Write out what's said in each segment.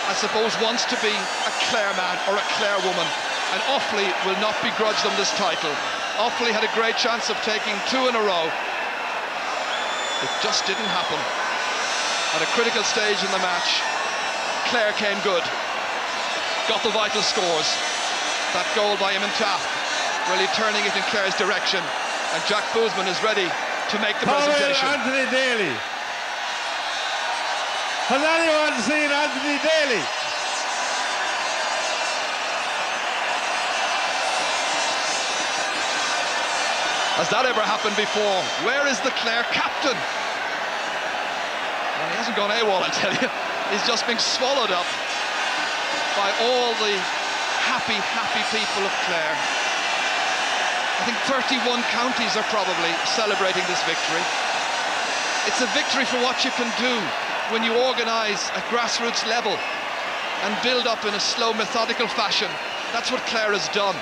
I suppose, wants to be a Clare man or a Clare woman, and Offaly will not begrudge them this title. Offaly had a great chance of taking 2 in a row. It just didn't happen. At a critical stage in the match, Clare came good, got the vital scores. That goal by Eamon Taft, really turning it in Clare's direction, and Jack Boozman is ready to make the presentation. Anthony Daly. Has anyone seen Anthony Daly? Has that ever happened before? Where is the Clare captain? Well, he hasn't gone AWOL, I tell you. He's just being swallowed up by all the happy people of Clare. I think 31 counties are probably celebrating this victory. It's a victory for what you can do when you organise at grassroots level and build up in a slow, methodical fashion. That's what Clare has done.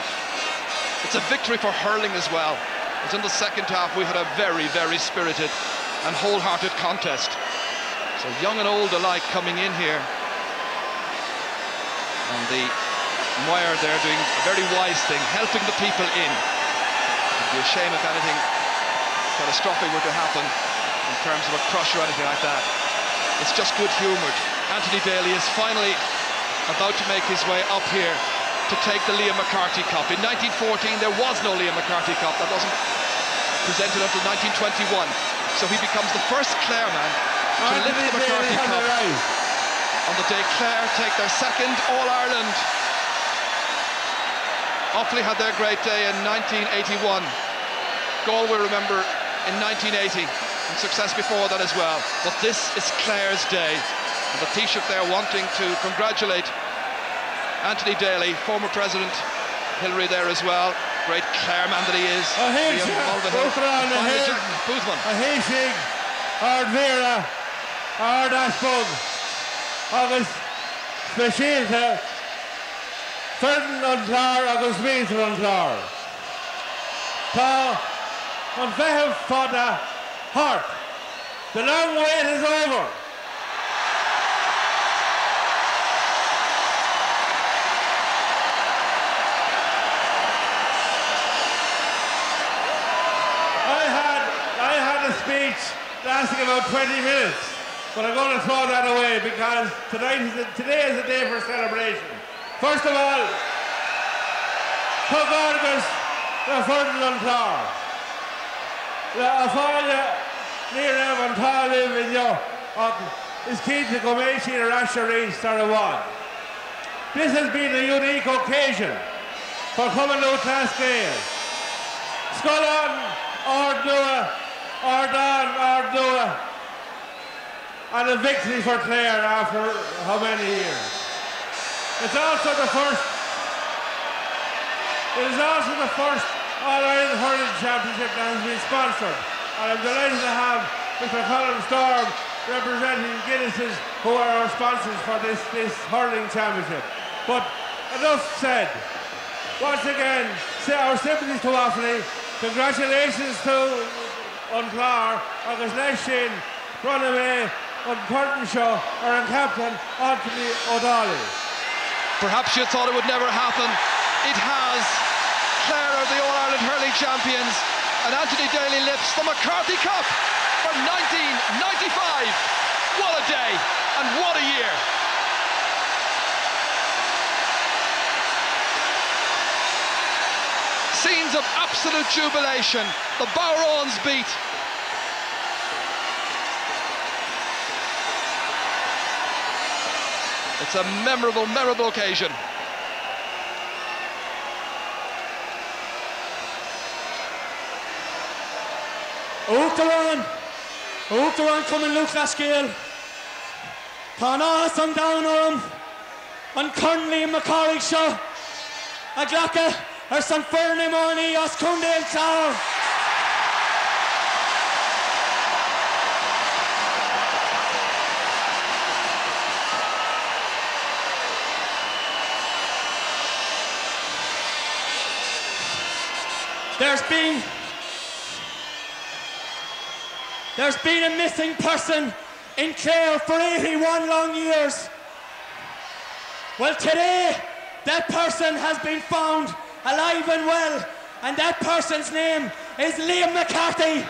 It's a victory for hurling as well. As in the second half we had a very, very spirited and wholehearted contest. So young and old alike coming in here. And the Moyer there doing a very wise thing, helping the people in. It'd be a shame if anything catastrophic were to happen in terms of a crush or anything like that. It's just good-humoured. Anthony Daly is finally about to make his way up here to take the Liam McCarthy Cup. In 1914 there was no Liam McCarthy Cup. That wasn't presented until 1921. So he becomes the first Clare man to lift the McCarthy Cup on the day Clare take their second All-Ireland. Offaly had their great day in 1981. Galway, remember, in 1980. And success before that as well. But this is Clare's day. And the Taoiseach there wanting to congratulate Anthony Daly, former President Hillary there as well. Great Clare man that he is. Boozman. A Hishig, Ardvira, Ardashbug, August Spashilta, Ferdinand Clare, August Beaton Clare. Ta, on Vehem Fada, Hart. The long wait is over. I had a speech lasting about 20 minutes, but I'm going to throw that away because today is a day for celebration. First of all, Tug August, the Ferdinand Clare. The Offaly near Evan Talib in your is keen to come 18 or Ashery Sarawan. This has been a unique occasion for coming to Clare. Scullon, Ardua, Ardan, Ardua, and a victory for Clare after how many years? It is also the first All-Ireland Hurling Championship that has been sponsored. And I'm delighted to have Mr. Colin Storm representing Guinness's, who are our sponsors for this hurling championship. But enough said. Once again, our sympathies to Offaly. Congratulations to Clare, August Leshin, Runaway, Curtinshaw, our captain, Anthony O'Donnell. Perhaps you thought it would never happen. It has. Clare are the All-Ireland Hurling champions, and Anthony Daly lifts the McCarthy Cup for 1995. What a day, and what a year. Scenes of absolute jubilation. The Bowrons beat. It's a memorable occasion. Úachtarán coming Luke Lascale. Tá náthas an down orm. An Connolly McCorrick seo. A ghlacha ar san Fernie Morney os Cúndale Tower. There's been a missing person in Clare for 81 long years. Well, today, that person has been found alive and well, and that person's name is Liam McCarthy.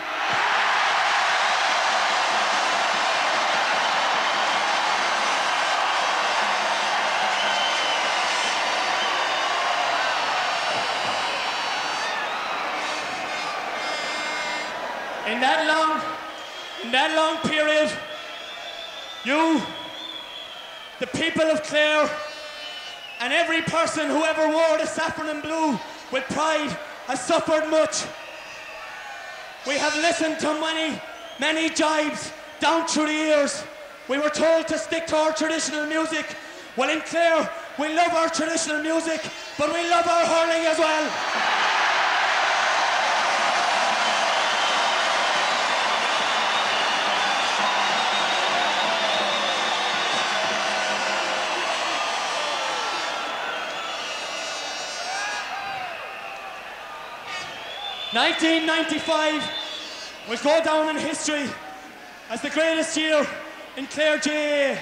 In that long period, you, the people of Clare, and every person who ever wore the saffron and blue with pride has suffered much. We have listened to many jibes down through the years. We were told to stick to our traditional music. Well, in Clare, we love our traditional music, but we love our hurling as well. '1995 will go down in history as the greatest year in Clare GAA.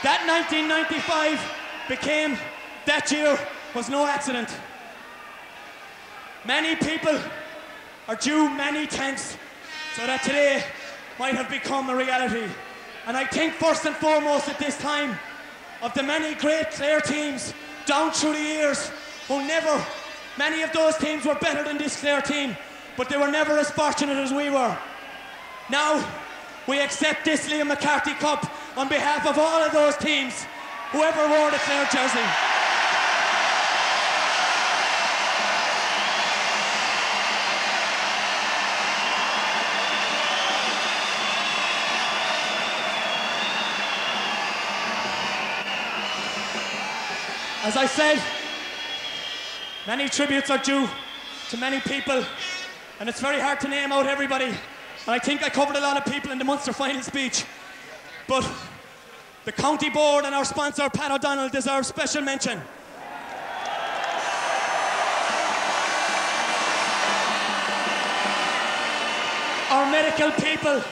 That 1995 that year was no accident. Many people are due many thanks so that today might have become a reality. And I think first and foremost at this time of the many great Clare teams down through the years who never, many of those teams were better than this Clare team, but they were never as fortunate as we were. Now, we accept this Liam McCarthy Cup on behalf of all of those teams, whoever wore the Clare jersey. As I said, many tributes are due to many people, and it's very hard to name out everybody. And I think I covered a lot of people in the Munster final speech. But the county board and our sponsor, Pat O'Donnell, deserve special mention. Our medical people,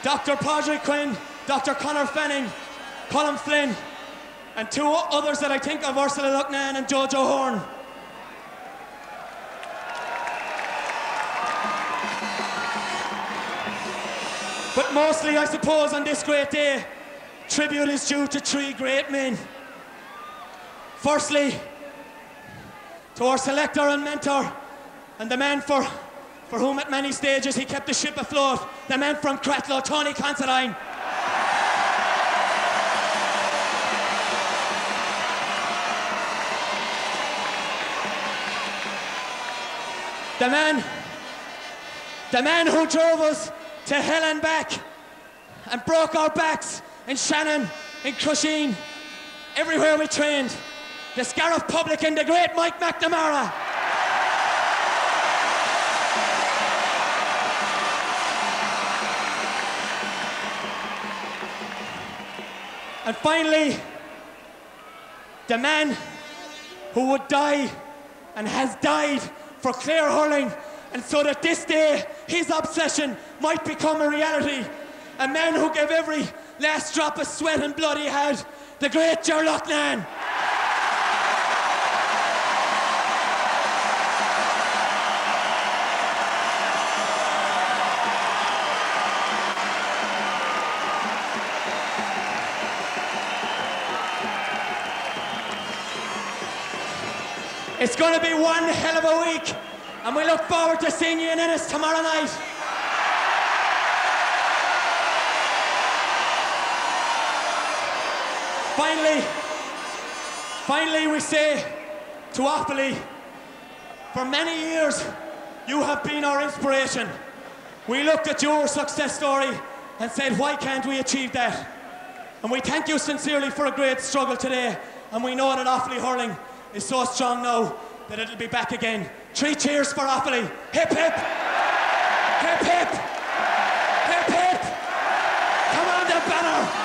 Dr. Padraig Quinn, Dr. Conor Fanning, Colin Flynn, and two others that I think of, Ursula Lucknan and Jojo Horn. But mostly, I suppose, on this great day, tribute is due to three great men. Firstly, to our selector and mentor, and the man for whom at many stages he kept the ship afloat, the man from Cratloe, Tony Considine. The man who drove us to hell and back and broke our backs in Shannon, in Crusheen, everywhere we trained. The Scariff Public and the great Mike McNamara. And finally, the man who would die and has died for Clare hurling, and so that this day his obsession might become a reality. A man who gave every last drop of sweat and blood he had, the great Ger Loughnane. It's going to be one hell of a week, and we look forward to seeing you in Ennis tomorrow night. Finally, we say to Offaly, for many years, you have been our inspiration. We looked at your success story and said, why can't we achieve that? And we thank you sincerely for a great struggle today, and we know that Offaly hurling is so strong now that it'll be back again. 3 cheers for Offaly. Hip hip! Hip hip! Hip hip! Come on, the banner!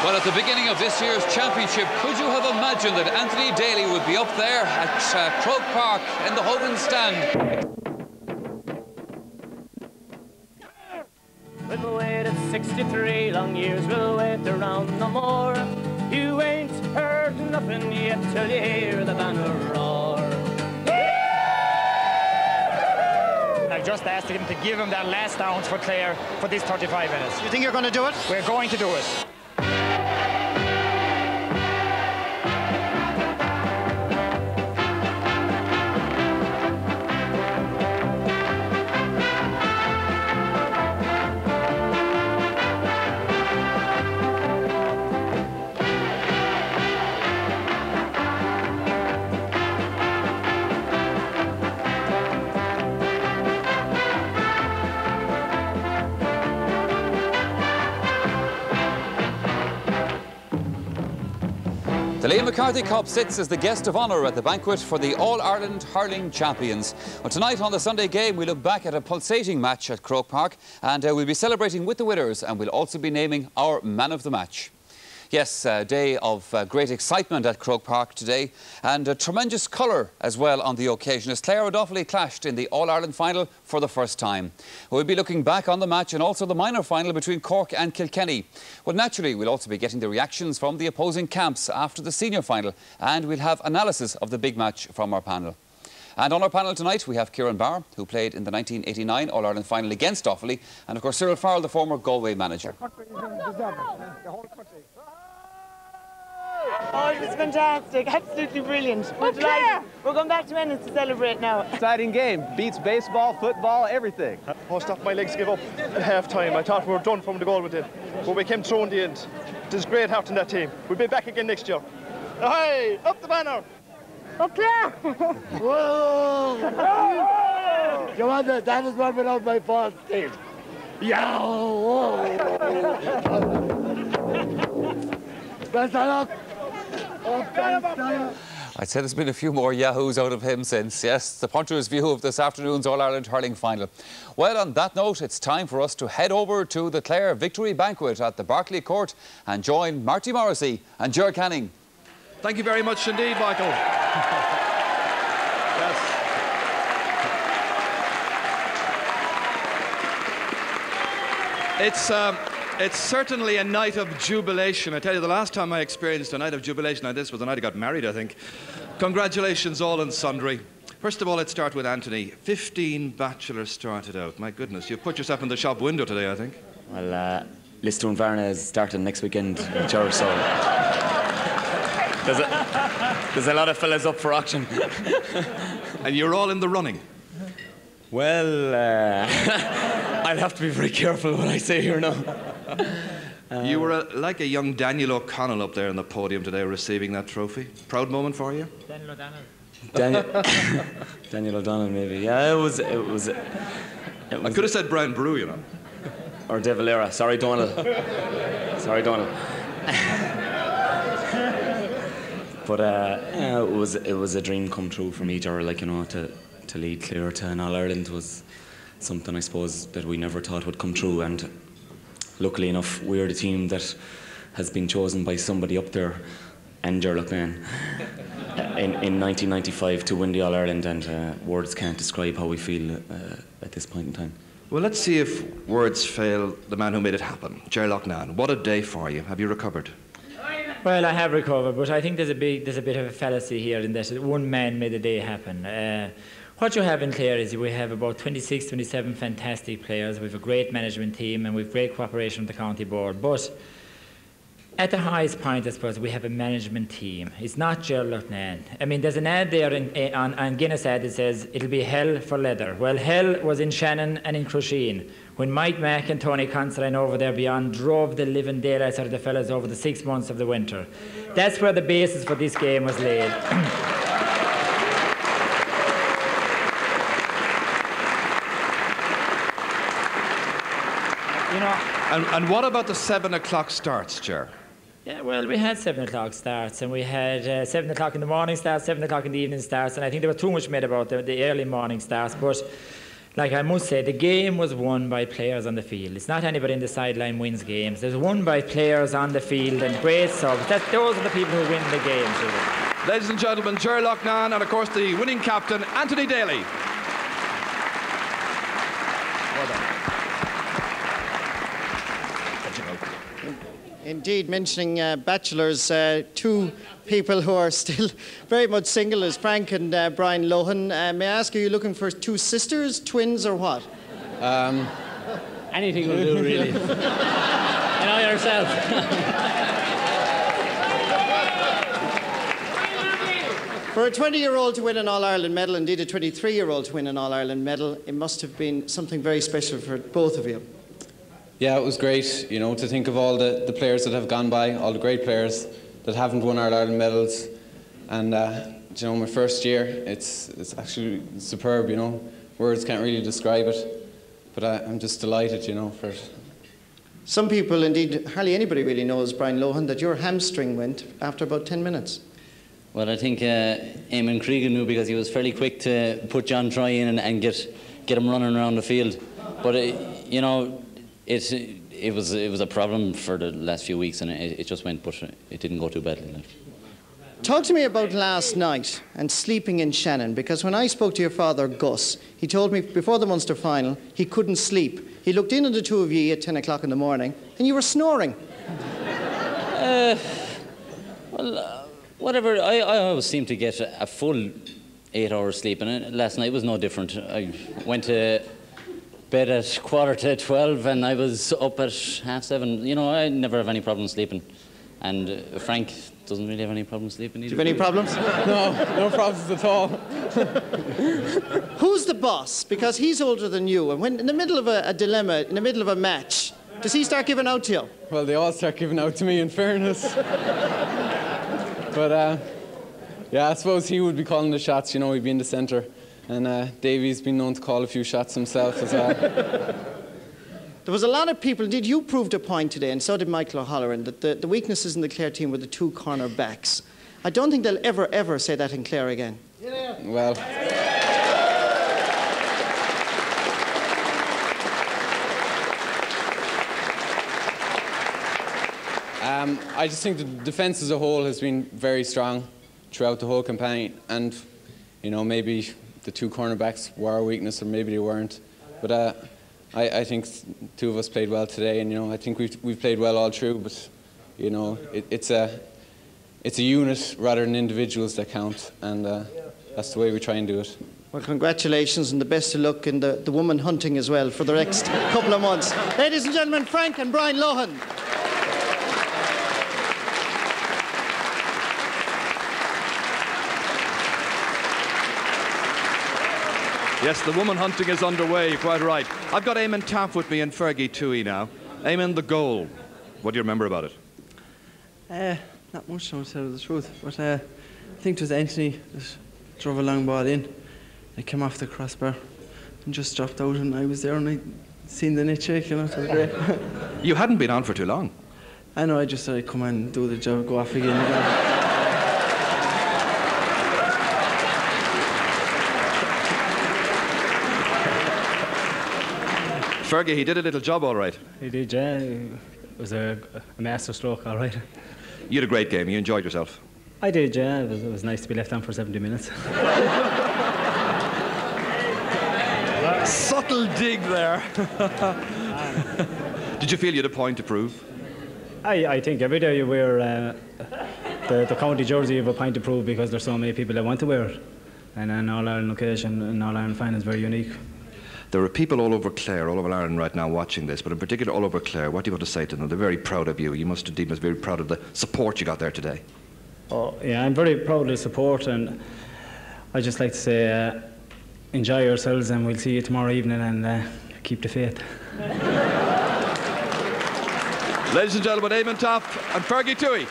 Well, at the beginning of this year's championship, could you have imagined that Anthony Daly would be up there at Croke Park in the Hogan stand? I've waited 63 long years, we'll wait around no more. You ain't heard nothing yet till you hear the banner roar. I've just asked him to give him that last ounce for Clare for these 35 minutes. You think you're going to do it? We're going to do it. The Liam McCarthy Cup sits as the guest of honour at the banquet for the All-Ireland Hurling Champions. Well, tonight on the Sunday game, we look back at a pulsating match at Croke Park, and we'll be celebrating with the winners, and we'll also be naming our man of the match. Yes, a day of great excitement at Croke Park today, and tremendous colour as well on the occasion as Clare and Offaly clashed in the All-Ireland final for the first time. We'll be looking back on the match and also the minor final between Cork and Kilkenny. Well, naturally, we'll also be getting the reactions from the opposing camps after the senior final, and we'll have analysis of the big match from our panel. And on our panel tonight, we have Kieran Barr, who played in the 1989 All-Ireland final against Offaly, and of course Cyril Farrell, the former Galway manager. Oh, it was fantastic, absolutely brilliant. We're delighted. We're going back to Ennis to celebrate now. Exciting game, beats baseball, football, everything. Most of my legs gave up at half time. I thought we were done from the goal within, but we came through in the end. There's great heart in that team. We'll be back again next year. Hey, up the banner! Up Clare! Whoa! Come on, that is warming up my false team. Yeah! Best of luck! I'd say there's been a few more yahoos out of him since, yes, the puncher's view of this afternoon's All-Ireland hurling final. Well, on that note, it's time for us to head over to the Clare Victory Banquet at the Barclay Court and join Marty Morrissey and Ger Canning. Thank you very much indeed, Michael. Yes. It's certainly a night of jubilation. I tell you, the last time I experienced a night of jubilation like this was the night I got married, I think. Congratulations all and sundry. First of all, let's start with Anthony. 15 bachelors started out. My goodness, you've put yourself in the shop window today, I think. Well, Lister and Varna is starting next weekend in Church, so there's a lot of fellas up for auction. And you're all in the running? Well, I'll have to be very careful what I say here now. You were like a young Daniel O'Connell up there on the podium today receiving that trophy. Proud moment for you? Daniel O'Donnell. Daniel O'Donnell, maybe. Yeah, it was. I could have said Brian Brew, you know. Or De Valera. Sorry, Donald. Sorry, Donald. But yeah, it was a dream come true for me, Ger, like, you know, to lead Clare to an All-Ireland was something, I suppose, that we never thought would come true. And luckily enough, we're the team that has been chosen by somebody up there, and Ger Loughnane, in 1995 to win the All-Ireland, and words can't describe how we feel at this point in time. Well, let's see if words fail the man who made it happen, Ger Loughnane. What a day for you. Have you recovered? Well, I have recovered, but I think there's a bit of a fallacy here in that one man made the day happen. What you have in Clare is we have about 26, 27 fantastic players. We have a great management team and we have great cooperation with the county board. But at the highest point, I suppose, we have a management team. It's not Ger Loughnane. I mean, there's an ad there on Guinness ad that says, it'll be hell for leather. Well, hell was in Shannon and in Crusheen. When Mike Mack and Tony Considine over there beyond drove the living daylights out of the fellas over the 6 months of the winter. That's where the basis for this game was laid. You know, and what about the 7 o'clock starts, Ger? Yeah, well, we had 7 o'clock starts, and we had 7 o'clock in the morning starts, 7 o'clock in the evening starts, and I think there was too much made about the early morning starts. But, like I must say, the game was won by players on the field. It's not anybody in the sideline wins games. It's won by players on the field and great subs. Those are the people who win the game. Ladies and gentlemen, Ger Loughnane, and of course the winning captain, Anthony Daly. Well done. Indeed, mentioning bachelors, two people who are still very much single is Frank and Brian Lohan. May I ask, are you looking for two sisters, twins, or what? Anything will do, really. You know yourself. For a 20-year-old to win an All-Ireland medal, indeed a 23-year-old to win an All-Ireland medal, it must have been something very special for both of you. Yeah, it was great, you know, to think of all the players that have gone by, all the great players that haven't won All-Ireland medals. And, you know, my first year, it's actually superb, you know. Words can't really describe it. But I'm just delighted, you know, for it. Some people, indeed, hardly anybody really knows, Brian Lohan, that your hamstring went after about 10 minutes. Well, I think Eamon Cregan knew because he was fairly quick to put John Troy in and get him running around the field. But, you know, it was a problem for the last few weeks, and it just went, but it didn't go too badly. Talk to me about last night and sleeping in Shannon, because when I spoke to your father, Gus, he told me before the Munster final he couldn't sleep. He looked in on the two of you at 10 o'clock in the morning, and you were snoring. Whatever. I always seem to get a full 8 hours sleep, and last night was no different. I went to bed at 11:45 and I was up at 7:30. You know, I never have any problem sleeping. And Frank doesn't really have any problem sleeping either. Do you have any problems? No problems at all. Who's the boss? Because he's older than you, and when in the middle of a dilemma, in the middle of a match, does he start giving out to you? Well, they all start giving out to me, in fairness. But, yeah, I suppose he would be calling the shots, you know, he'd be in the centre. And Davy's been known to call a few shots himself as well. There was a lot of people, indeed you proved a point today, and so did Michael O'Halloran, that the weaknesses in the Clare team were the two corner backs. I don't think they'll ever say that in Clare again. Well, I just think the defence as a whole has been very strong throughout the whole campaign, and you know, maybe the two cornerbacks were a weakness, or maybe they weren't. But I think two of us played well today, and you know, I think we've played well all through. But you know, it's a unit rather than individuals that count, and that's the way we try and do it. Well, congratulations and the best of luck in the woman hunting as well for the next couple of months. Ladies and gentlemen, Frank and Brian Lohan. Yes, the woman hunting is underway, quite right. I've got Eamon Taff with me and Fergie Toohey now. Eamon, the goal. What do you remember about it? Not much, to tell the truth. But I think it was Anthony that drove a long ball in. I came off the crossbar and just dropped out, and I was there and I seen the net shake, you know, it was great. You hadn't been on for too long. I know, I just said I'd come and do the job, go off again. Fergie, he did a little job all right. He did, yeah. It was a master stroke, all right. You had a great game. You enjoyed yourself. I did, yeah. It was nice to be left on for 70 minutes. Subtle dig there. Did you feel you had a point to prove? I think every day you wear the county jersey, you have a point to prove because there's so many people that want to wear it. And an All-Ireland occasion, an All-Ireland final is very unique. There are people all over Clare, all over Ireland right now watching this, but in particular all over Clare. What do you want to say to them? They're very proud of you. You must indeed be very proud of the support you got there today. Oh, yeah, I'm very proud of the support, and I'd just like to say enjoy yourselves, and we'll see you tomorrow evening, and keep the faith. Ladies and gentlemen, Eamon Taff and Fergie Toohey.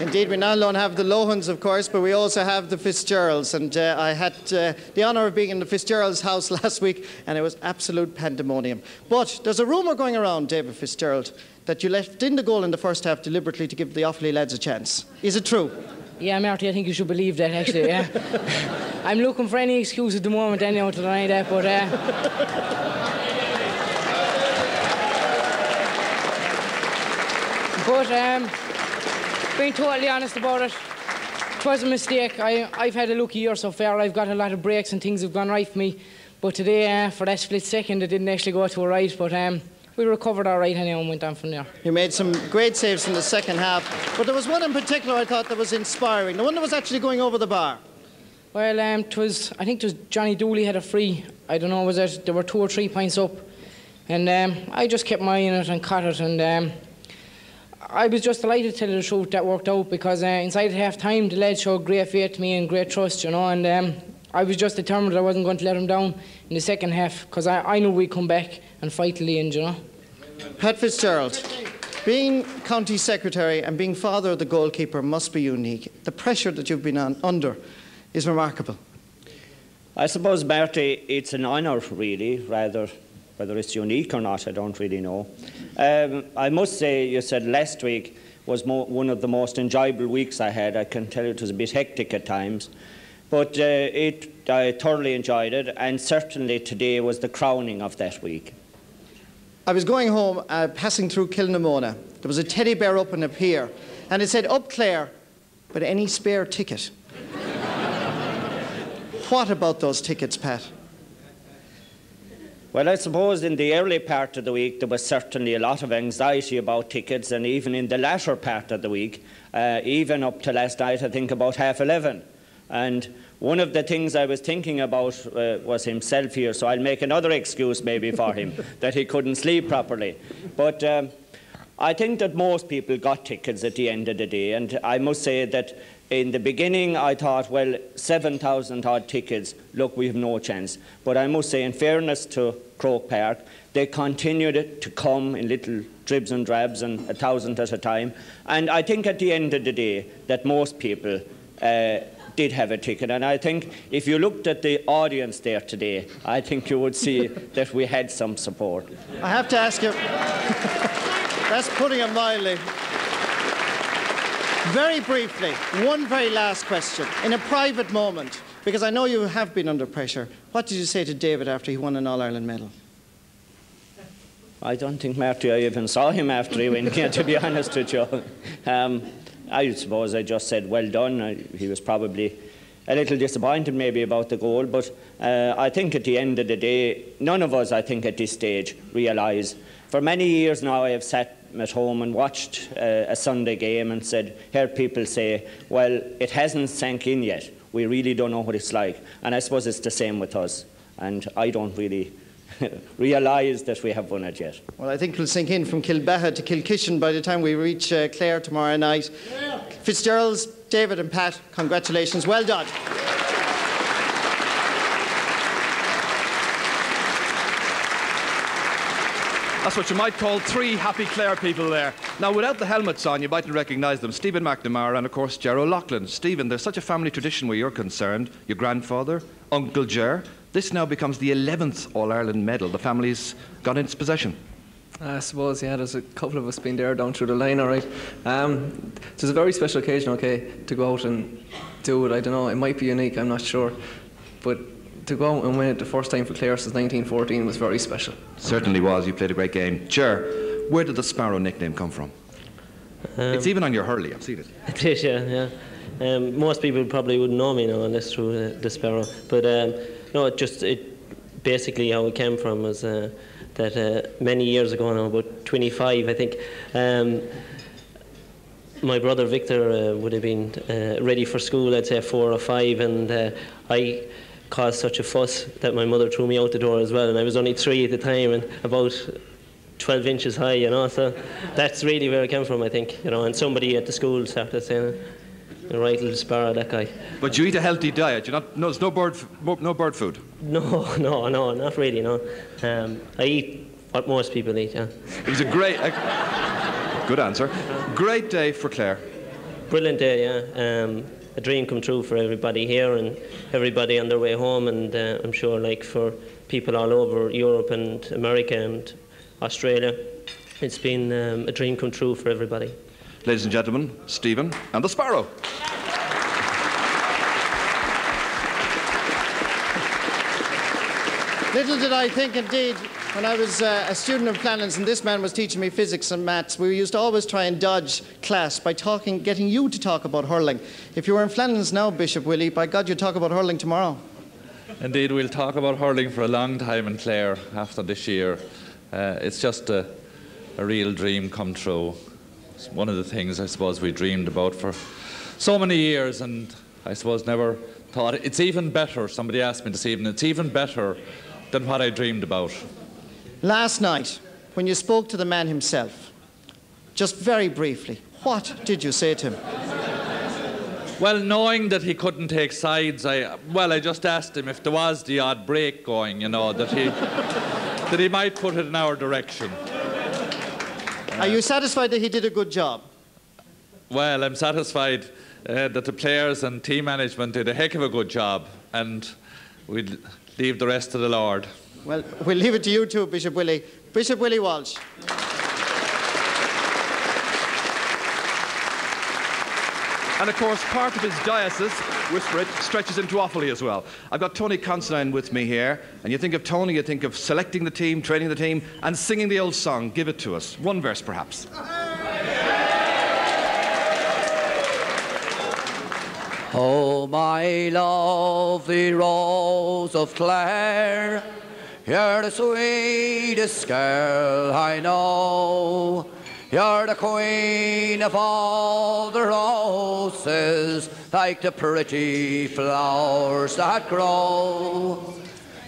Indeed, we not alone have the Lohans, of course, but we also have the Fitzgeralds. And I had the honour of being in the Fitzgeralds' house last week, and it was absolute pandemonium. But there's a rumour going around, David Fitzgerald, that you left in the goal in the first half deliberately to give the Offaly lads a chance. Is it true? Yeah, Marty, I think you should believe that, actually, yeah. I'm looking for any excuse at the moment, anyhow, to deny that, but... being totally honest about it, it was a mistake. I've had a lucky year so far. I've got a lot of breaks and things have gone right for me. But today, for that split second, it didn't actually go to a right. But we recovered all right anyway and went on from there. You made some great saves in the second half. But there was one in particular I thought that was inspiring. The one that was actually going over the bar. Well, I think it was Johnny Dooley had a free. I don't know, was it? There were 2 or 3 points up. And I just kept my eye on it and caught it. And I was just delighted to tell you the truth that worked out because inside half-time the lads showed great faith to me and great trust, you know, and I was just determined I wasn't going to let them down in the second half because I knew we'd come back and fight till the end, you know. Pat Fitzgerald, being county secretary and being father of the goalkeeper must be unique. The pressure that you've been under is remarkable. I suppose, Marty, it's an honour really, rather. Whether it's unique or not, I don't really know. I must say, you said last week was one of the most enjoyable weeks I had. I can tell you it was a bit hectic at times. But I thoroughly enjoyed it, and certainly today was the crowning of that week. I was going home, passing through Kilnamona. There was a teddy bear up in a pier, and it said, "Up Clare, but any spare ticket?" What about those tickets, Pat? Well, I suppose in the early part of the week there was certainly a lot of anxiety about tickets, and even in the latter part of the week, even up to last night, I think about 11:30. And one of the things I was thinking about was himself here, so I'll make another excuse maybe for him, that he couldn't sleep properly. But I think that most people got tickets at the end of the day, and I must say that in the beginning I thought, well, 7,000 odd tickets, look, we have no chance. But I must say, in fairness to Croke Park, they continued to come in little dribs and drabs and 1,000 at a time. And I think at the end of the day that most people did have a ticket. And I think if you looked at the audience there today, I think you would see that we had some support. I have to ask you, that's putting it mildly. Very briefly, one very last question. In a private moment, because I know you have been under pressure, what did you say to David after he won an All-Ireland medal? I don't think, Marty, I even saw him after he went, to be honest with you. I suppose I just said, well done. He was probably a little disappointed maybe about the goal, but I think at the end of the day, none of us, I think, at this stage realise. For many years now I have sat at home and watched a Sunday game and heard people say, well, it hasn't sank in yet. We really don't know what it's like. And I suppose it's the same with us. And I don't really realise that we have won it yet. Well, I think it'll sink in from Kilbeha to Kilkishen by the time we reach Clare tomorrow night. Yeah. Fitzgerald's, David and Pat, congratulations. Well done. That's what you might call 3 happy Clare people there. Now, without the helmets on, you mightn't recognise them. Stephen McNamara and, of course, Ger O'Loughlin. Stephen, there's such a family tradition where you're concerned. Your grandfather, Uncle Ger. This now becomes the 11th All-Ireland medal the family's got in its possession. I suppose, yeah, there's a couple of us been there down through the line, all right. It's a very special occasion, okay, to go out and do it. I don't know, it might be unique, I'm not sure. But to go out and win it the first time for Clare since 1914 was very special. Certainly was. You played a great game. Ger, where did the Sparrow nickname come from? It's even on your hurley, I've seen it. It is, yeah. Most people probably wouldn't know me now unless through the Sparrow. But no, it basically how it came from was that many years ago now, about 25 I think, my brother Victor would have been ready for school, I'd say 4 or 5, and I caused such a fuss that my mother threw me out the door as well, and I was only 3 at the time and about 12 inches high, you know, so that's really where it came from, I think, you know, and somebody at the school started saying, a right little sparrow, that guy. But you eat a healthy diet, there's no bird food? No, not really, no. I eat what most people eat, yeah. It was a great, good answer. Great day for Clare. Brilliant day, yeah. A dream come true for everybody here and everybody on their way home, and I'm sure like for people all over Europe and America and Australia, it's been a dream come true for everybody. Ladies and gentlemen, Stephen and the Sparrow. Little did I think indeed When I was a student in Flanagan's and this man was teaching me physics and maths, we used to always try and dodge class by getting you to talk about hurling. If you were in Flanagan's now, Bishop Willie, by God, you'd talk about hurling tomorrow. Indeed, we'll talk about hurling for a long time in Clare after this year. It's just a real dream come true. It's one of the things I suppose we dreamed about for so many years, and I suppose never thought it's even better. Somebody asked me this evening, it's even better than what I dreamed about. Last night, when you spoke to the man himself, just very briefly, what did you say to him? Well, knowing that he couldn't take sides, I just asked him if there was the odd break going, you know, that he might put it in our direction. Are you satisfied that he did a good job? Well, I'm satisfied that the players and team management did a heck of a good job, and we'll leave the rest to the Lord. Well, we'll leave it to you too, Bishop Willie. Bishop Willie Walsh. And of course, part of his diocese, whisper it, stretches into Offaly as well. I've got Tony Considine with me here, and you think of Tony, you think of selecting the team, training the team, and singing the old song. Give it to us. One verse, perhaps. Oh, my lovely Rose of Clare, you're the sweetest girl I know. You're the queen of all the roses, like the pretty flowers that grow.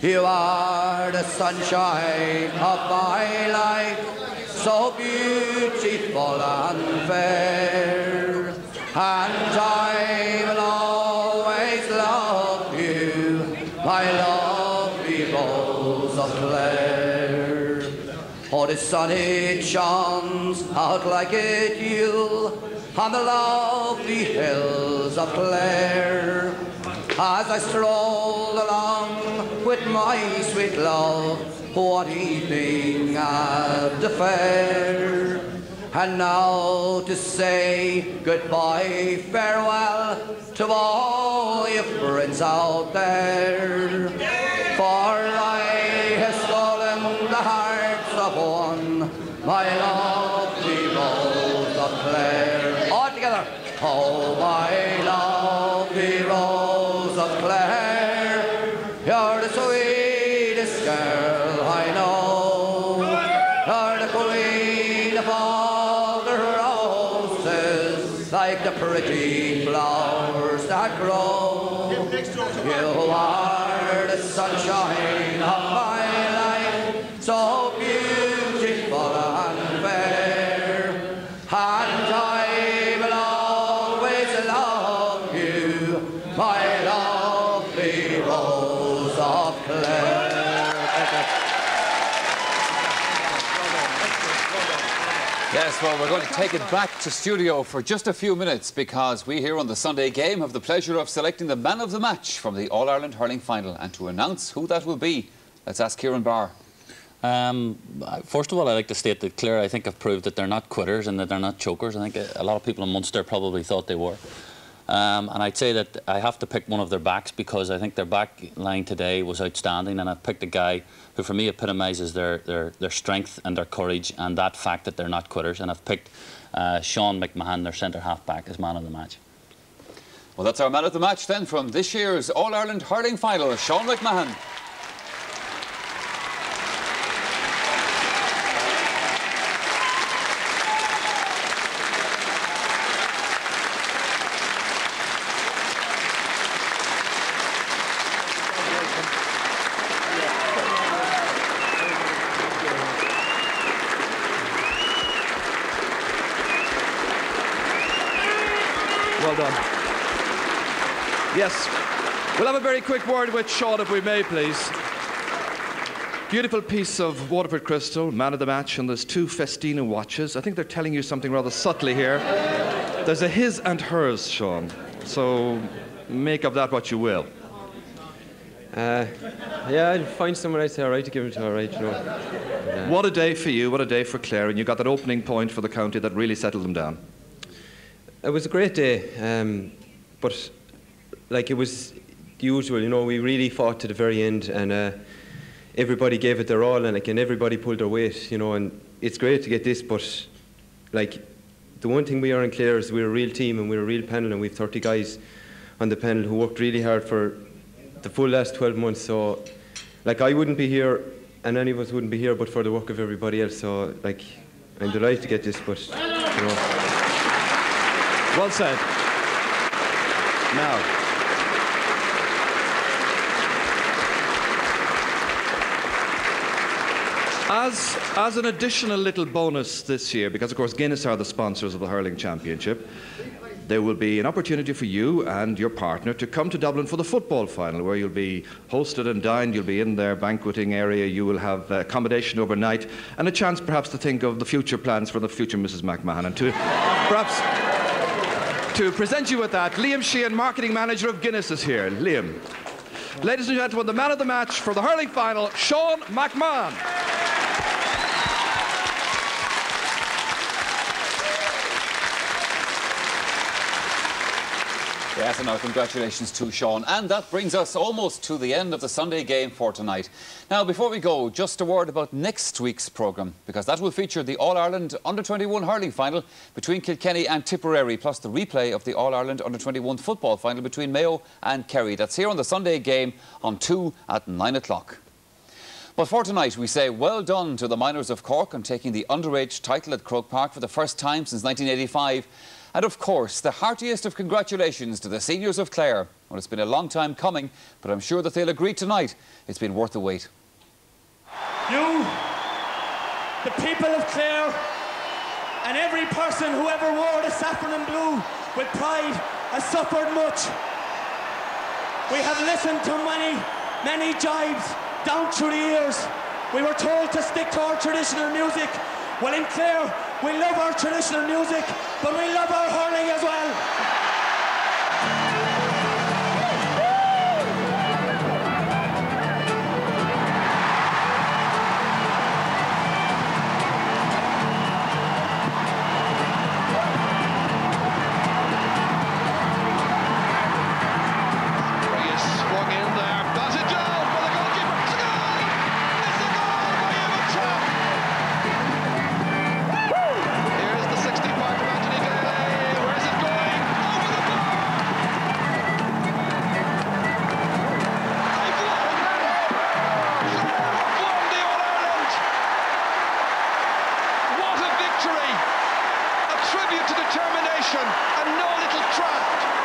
You are the sunshine of my life, so beautiful and fair. And I will always love you, my lovely Rose of Clare. Oh, the sun it shines out like a dew on the lovely hills of Clare. As I stroll along with my sweet love, what evening at the fair. And now to say goodbye, farewell to all your friends out there. For I have stolen the hearts of one, my lovely Rose of Clare. All together. Oh, my lovely Rose of Clare, you're the sweetest girl I know. You're the queen of all the roses, like the pretty flowers that grow. You are the sunshine of my life, so beautiful and fair. And I will always love you, my lovely Rose of Clare. Yes, well, we're going to take it back to studio for just a few minutes because we here on the Sunday Game have the pleasure of selecting the man of the match from the All-Ireland Hurling Final. And to announce who that will be, let's ask Kieran Barr. First of all, I'd like to state that Clare, I think, have proved that they're not quitters and that they're not chokers. I think a lot of people in Munster probably thought they were. And I'd say that I have to pick one of their backs because I think their back line today was outstanding, and I've picked a guy who for me epitomises their strength and their courage and that fact that they're not quitters, and I've picked Sean McMahon, their centre half back, as man of the match. Well, that's our man of the match then from this year's All-Ireland Hurling Final, Sean McMahon. Well done. Yes, we'll have a very quick word with Sean, if we may, please. Beautiful piece of Waterford crystal, man of the match, and there's two Festina watches. I think they're telling you something rather subtly here. There's a his and hers, Sean. So make of that what you will. Yeah, I'll find someone I'd say all right to give it to, all right, you know. What a day for you, what a day for Clare, and you got that opening point for the county that really settled them down. It was a great day, but like it was the usual, you know, we really fought to the very end, and everybody gave it their all, and like, and everybody pulled their weight, you know, and it's great to get this, but like, the one thing we are in Clare is we're a real team and we're a real panel, and we've 30 guys on the panel who worked really hard for the full last 12 months. So, like, I wouldn't be here, and any of us wouldn't be here, but for the work of everybody else. So, like, I'm delighted to get this, but, you know. Well said. Now, as an additional little bonus this year, because of course Guinness are the sponsors of the Hurling Championship, there will be an opportunity for you and your partner to come to Dublin for the football final, where you'll be hosted and dined. You'll be in their banqueting area. You will have accommodation overnight and a chance perhaps to think of the future plans for the future Mrs. McMahon, and to perhaps to present you with that, Liam Sheehan, marketing manager of Guinness, is here. Liam. Ladies and gentlemen, the man of the match for the hurling final, Sean McMahon. Yes, and our congratulations to Sean. And that brings us almost to the end of the Sunday game for tonight. Now, before we go, just a word about next week's programme, because that will feature the All-Ireland Under-21 hurling final between Kilkenny and Tipperary, plus the replay of the All-Ireland Under-21 football final between Mayo and Kerry. That's here on the Sunday game on 2 at 9 o'clock. But for tonight, we say well done to the Miners of Cork on taking the underage title at Croke Park for the first time since 1985. And of course, the heartiest of congratulations to the seniors of Clare. Well, it's been a long time coming, but I'm sure that they'll agree tonight it's been worth the wait. You, the people of Clare, and every person who ever wore the saffron and blue with pride has suffered much. We have listened to many jibes down through the years. We were told to stick to our traditional music. Well, in Clare, we love our traditional music, but we love our hurling as well. And no little craft.